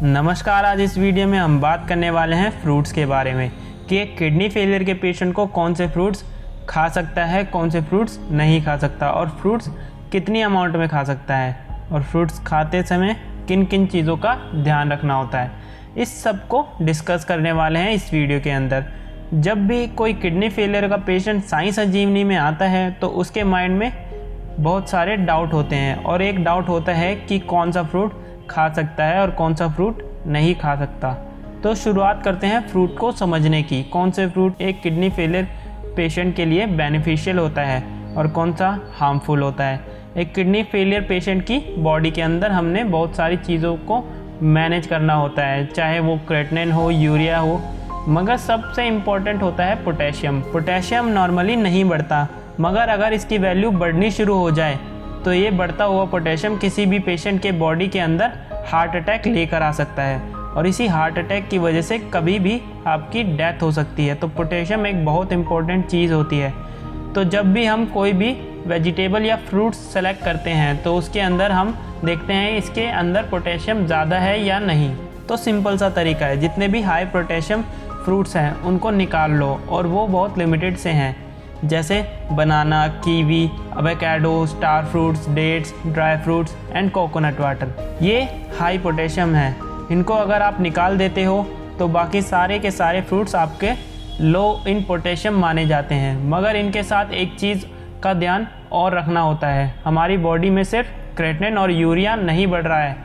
नमस्कार। आज इस वीडियो में हम बात करने वाले हैं फ्रूट्स के बारे में कि एक किडनी फेलियर के पेशेंट को कौन से फ्रूट्स खा सकता है, कौन से फ्रूट्स नहीं खा सकता और फ्रूट्स कितनी अमाउंट में खा सकता है और फ्रूट्स खाते समय किन किन चीज़ों का ध्यान रखना होता है। इस सब को डिस्कस करने वाले हैं इस वीडियो के अंदर। जब भी कोई किडनी फेलियर का पेशेंट साई संजीवनी में आता है तो उसके माइंड में बहुत सारे डाउट होते हैं और एक डाउट होता है कि कौन सा फ्रूट खा सकता है और कौन सा फ्रूट नहीं खा सकता। तो शुरुआत करते हैं फ्रूट को समझने की, कौन से फ्रूट एक किडनी फेलियर पेशेंट के लिए बेनिफिशियल होता है और कौन सा हार्मफुल होता है। एक किडनी फेलियर पेशेंट की बॉडी के अंदर हमने बहुत सारी चीज़ों को मैनेज करना होता है, चाहे वो क्रेटिनिन हो, यूरिया हो, मगर सबसे इम्पॉर्टेंट होता है पोटेशियम। पोटेशियम नॉर्मली नहीं बढ़ता, मगर अगर इसकी वैल्यू बढ़नी शुरू हो जाए तो ये बढ़ता हुआ पोटेशियम किसी भी पेशेंट के बॉडी के अंदर हार्ट अटैक लेकर आ सकता है और इसी हार्ट अटैक की वजह से कभी भी आपकी डेथ हो सकती है। तो पोटेशियम एक बहुत इंपॉर्टेंट चीज़ होती है। तो जब भी हम कोई भी वेजिटेबल या फ्रूट्स सेलेक्ट करते हैं तो उसके अंदर हम देखते हैं इसके अंदर पोटेशियम ज़्यादा है या नहीं। तो सिंपल सा तरीका है, जितने भी हाई पोटेशियम फ्रूट्स हैं उनको निकाल लो और वो बहुत लिमिटेड से हैं, जैसे banana, kiwi, avocado, star fruits, dates, dry fruits and coconut water. ये हाई पोटेशियम है। इनको अगर आप निकाल देते हो तो बाकी सारे के सारे फ्रूट्स आपके लो इन पोटेशियम माने जाते हैं। मगर इनके साथ एक चीज़ का ध्यान और रखना होता है, हमारी बॉडी में सिर्फ क्रेटिनिन और यूरिया नहीं बढ़ रहा है।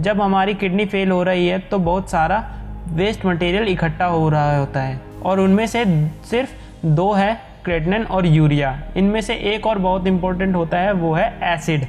जब हमारी किडनी फेल हो रही है तो बहुत सारा वेस्ट मटेरियल इकट्ठा हो रहा होता है और उनमें से सिर्फ दो है, क्रेटिनिन और यूरिया। इनमें से एक और बहुत इंपॉर्टेंट होता है, वो है एसिड।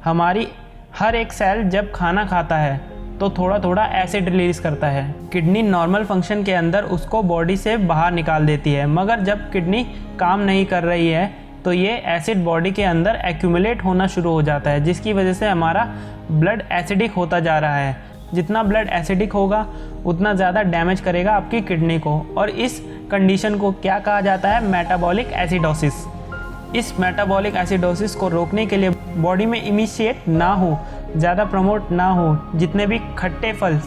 हमारी हर एक सेल जब खाना खाता है तो थोड़ा थोड़ा एसिड रिलीज़ करता है। किडनी नॉर्मल फंक्शन के अंदर उसको बॉडी से बाहर निकाल देती है, मगर जब किडनी काम नहीं कर रही है तो ये एसिड बॉडी के अंदर एक्यूमुलेट होना शुरू हो जाता है, जिसकी वजह से हमारा ब्लड एसिडिक होता जा रहा है। जितना ब्लड एसिडिक होगा उतना ज़्यादा डैमेज करेगा आपकी किडनी को और इस कंडीशन को क्या कहा जाता है, मेटाबॉलिक एसिडोसिस। इस मेटाबॉलिक एसिडोसिस को रोकने के लिए बॉडी में इनिशिएट ना हो, ज़्यादा प्रमोट ना हो, जितने भी खट्टे फल,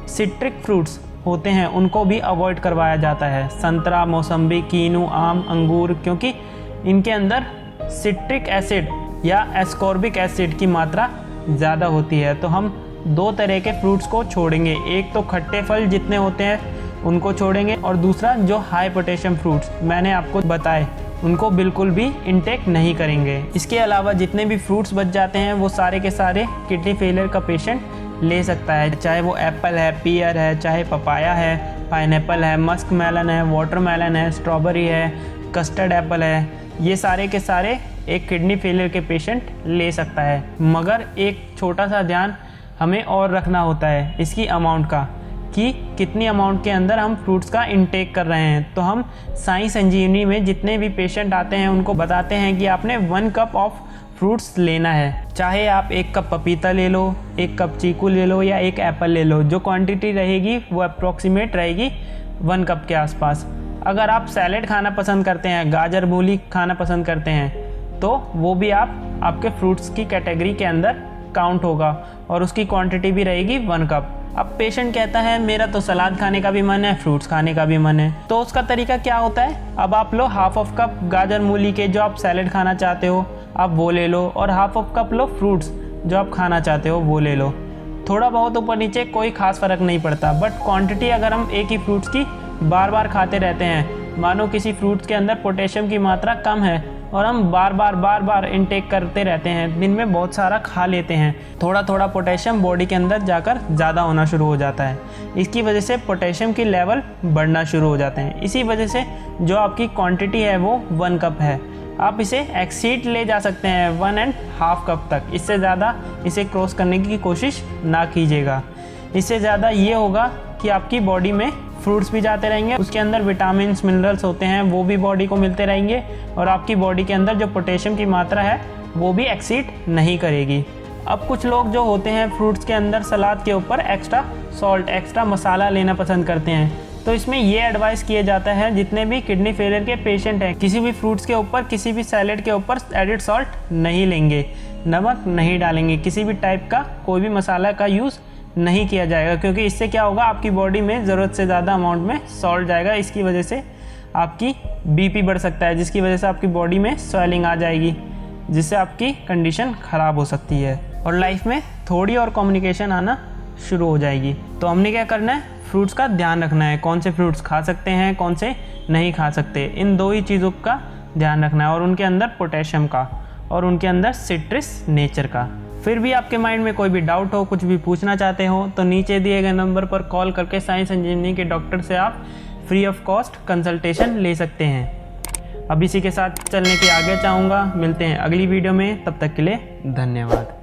सिट्रिक फ्रूट्स होते हैं उनको भी अवॉइड करवाया जाता है। संतरा, मौसम्बी, कीनू, आम, अंगूर, क्योंकि इनके अंदर सिट्रिक एसिड या एस्कॉर्बिक एसिड की मात्रा ज़्यादा होती है। तो हम दो तरह के फ्रूट्स को छोड़ेंगे, एक तो खट्टे फल जितने होते हैं उनको छोड़ेंगे और दूसरा जो हाई पोटेशियम फ्रूट्स मैंने आपको बताए उनको बिल्कुल भी इंटेक नहीं करेंगे। इसके अलावा जितने भी फ्रूट्स बच जाते हैं वो सारे के सारे किडनी फेलियर का पेशेंट ले सकता है, चाहे वो एप्पल है, पीयर है, चाहे पपाया है, पाइनएप्पल है, मस्क मेलन है, वाटरमेलन है, स्ट्रॉबेरी है, कस्टर्ड एप्पल है, ये सारे के सारे एक किडनी फेलियर के पेशेंट ले सकता है। मगर एक छोटा सा ध्यान हमें और रखना होता है इसकी अमाउंट का, कि कितनी अमाउंट के अंदर हम फ्रूट्स का इंटेक कर रहे हैं। तो हम साई संजीवनी में जितने भी पेशेंट आते हैं उनको बताते हैं कि आपने 1 कप ऑफ फ्रूट्स लेना है, चाहे आप 1 कप पपीता ले लो, 1 कप चीकू ले लो या 1 एप्पल ले लो। जो क्वांटिटी रहेगी वो अप्रॉक्सीमेट रहेगी 1 कप के आसपास। अगर आप सैलेड खाना पसंद करते हैं, गाजर मूली खाना पसंद करते हैं, तो वो भी आपके फ्रूट्स की कैटेगरी के अंदर काउंट होगा और उसकी क्वांटिटी भी रहेगी 1 कप। अब पेशेंट कहता है मेरा तो सलाद खाने का भी मन है, फ्रूट्स खाने का भी मन है, तो उसका तरीका क्या होता है, अब आप लो हाफ ऑफ कप गाजर मूली के जो आप सैलेड खाना चाहते हो आप वो ले लो और half of cup low fruits जो आप खाना चाहते हो वो ले लो। थोड़ा बहुत ऊपर नीचे कोई खास फ़र्क नहीं पड़ता, बट क्वांटिटी अगर हम एक ही फ्रूट्स की बार बार खाते रहते हैं, मानो किसी फ्रूट्स के अंदर पोटेशियम की मात्रा कम है और हम बार बार इनटेक करते रहते हैं, दिन में बहुत सारा खा लेते हैं, थोड़ा थोड़ा पोटेशियम बॉडी के अंदर जाकर ज़्यादा होना शुरू हो जाता है। इसकी वजह से पोटेशियम की लेवल बढ़ना शुरू हो जाते हैं। इसी वजह से जो आपकी क्वांटिटी है वो 1 कप है, आप इसे एक्सीड ले जा सकते हैं 1.5 कप तक। इससे ज़्यादा इसे क्रॉस करने की कोशिश ना कीजिएगा। इससे ज़्यादा ये होगा कि आपकी बॉडी में फ्रूट्स भी जाते रहेंगे, उसके अंदर विटामिन मिनरल्स होते हैं वो भी बॉडी को मिलते रहेंगे और आपकी बॉडी के अंदर जो पोटेशियम की मात्रा है वो भी एक्सीड नहीं करेगी। अब कुछ लोग जो होते हैं फ्रूट्स के अंदर सलाद के ऊपर एक्स्ट्रा सॉल्ट, एक्स्ट्रा मसाला लेना पसंद करते हैं, तो इसमें ये एडवाइस किया जाता है जितने भी किडनी फेलियर के पेशेंट हैं किसी भी फ्रूट्स के ऊपर, किसी भी सैलेड के ऊपर एडिड सॉल्ट नहीं लेंगे, नमक नहीं डालेंगे, किसी भी टाइप का कोई भी मसाला का यूज़ नहीं किया जाएगा, क्योंकि इससे क्या होगा, आपकी बॉडी में ज़रूरत से ज़्यादा अमाउंट में सॉल्ट जाएगा। इसकी वजह से आपकी बीपी बढ़ सकता है, जिसकी वजह से आपकी बॉडी में स्वेलिंग आ जाएगी, जिससे आपकी कंडीशन ख़राब हो सकती है और लाइफ में थोड़ी और कम्युनिकेशन आना शुरू हो जाएगी। तो हमने क्या करना है, फ्रूट्स का ध्यान रखना है, कौन से फ्रूट्स खा सकते हैं, कौन से नहीं खा सकते। इन 2 ही चीज़ों का ध्यान रखना है, और उनके अंदर पोटेशियम का और उनके अंदर सिट्रस नेचर का। फिर भी आपके माइंड में कोई भी डाउट हो, कुछ भी पूछना चाहते हो, तो नीचे दिए गए नंबर पर कॉल करके साइंस इंजीनियरिंग के डॉक्टर से आप फ्री ऑफ कॉस्ट कंसल्टेशन ले सकते हैं। अब इसी के साथ चलने की आगे चाहूँगा। मिलते हैं अगली वीडियो में, तब तक के लिए धन्यवाद।